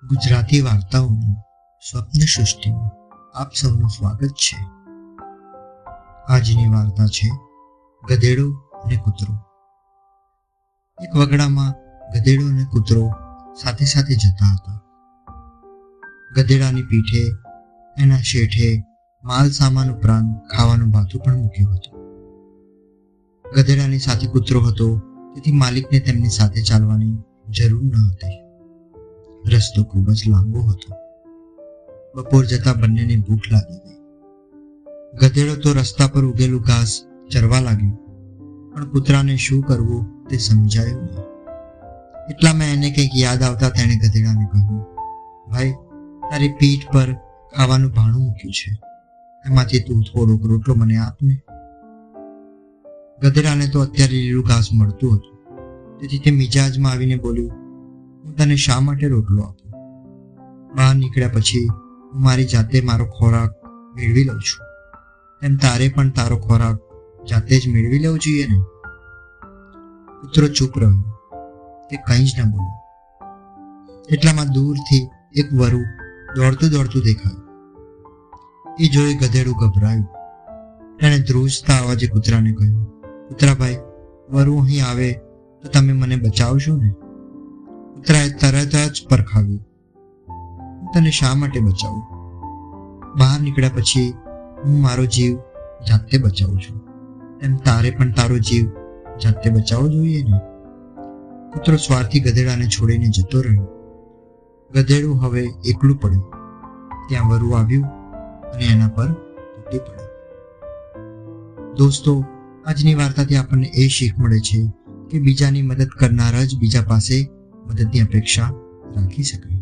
ગુજરાતી વાર્તાઓની સ્વપ્ન સૃષ્ટિમાં આપ સૌનું સ્વાગત છે. આજની વાર્તા છે ગધેડો અને કૂતરો. એક વગડામાં ગધેડો અને કૂતરો સાથે સાથે જતા હતા. ગધેડાની પીઠે એના શેઠે માલ સામાન ઉપરાંત ખાવાનું ભાથું પણ મૂક્યું હતું. ગધેડાની સાથે કૂતરો હતો, તેથી માલિકને તેમની સાથે ચાલવાની જરૂર ન હતી. રસ્તો ખૂબ જ લાંબો હતો. બપોર જતા બંનેને ભૂખ લાગી ગઈ. ગધેડો તો રસ્તા પર ઉગેલું ઘાસ ચરવા લાગ્યો, પણ કૂતરાને શું કરવું તે સમજાયું નહીં. એટલામાં એને કંઈક યાદ આવતા તેણે ગધેડાને કહ્યું, ભાઈ, તારી પીઠ પર ખાવાનું ભાણું મૂક્યું છે, એમાંથી તું થોડોક રોટલો મને આપને. ગધેડાને તો અત્યારે લીલું ઘાસ મળતું હતું, તેથી તે મિજાજમાં આવીને બોલ્યું, હું તને શા માટે રોટલો આપું? બહાર નીકળ્યા પછી હું મારી જાતે મારો ખોરાક મેળવી લઉં છું, તેમ તારે પણ તારો ખોરાક જાતે જ મેળવી લેવો જોઈએ ને. કૂતરો ચૂપ રહ્યો, તે કંઈ જ ન બોલ્યો. એટલામાં દૂરથી એક વરુ દોડતું દોડતું દેખાયું. એ જોઈ ગધેડું ગભરાયું. તેણે ધ્રુજતા અવાજે કૂતરાને કહ્યું, કૂતરાભાઈ, વરુ અહીં આવે તો તમે મને બચાવશો ને? કૂતરાએ તરત જ પરખાવ્યું, હું તને શા માટે બચાવું? બહાર નીકળ્યા પછી હું મારો જીવ જાતે બચાવું છું, તેમ તારે પણ તારો જીવ જાતે બચાવવો જોઈએ ને. કૂતરો સ્વાર્થી ગધેડાને છોડીને જતો રહ્યો. ગધેડું હવે એકલું પડ્યું. ત્યાં વરુ આવ્યું અને એના પર તૂટી પડ્યું. દોસ્તો, આજની વાર્તાથી આપણને એ શીખ મળે છે કે બીજાની મદદ કરનાર જ બીજા પાસે મદદની અપેક્ષા રાખી શકે.